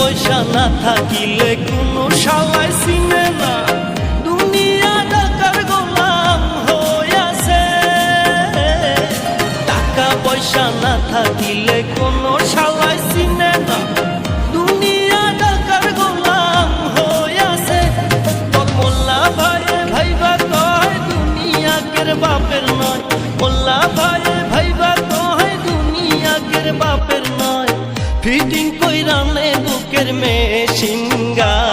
পয়সা না থাকিলে কোনো শালায় চিনে না, দুনিয়া টাকার গোলাম হইয়াছে। টাকা পয়সা না থাকিলে কোনো শালায় চিনে না, দুনিয়া টাকার গোলাম হইয়াছে। তোর মোল্লা ভাইয়ে ভাইবা কয় দুনিয়াকের বাপের নয়, মোল্লা ভাইয়ে ভাইবা কয় দুনিয়াকের বাপের নয়। ফিটিং কইরা নে বুকের মেশিন গান,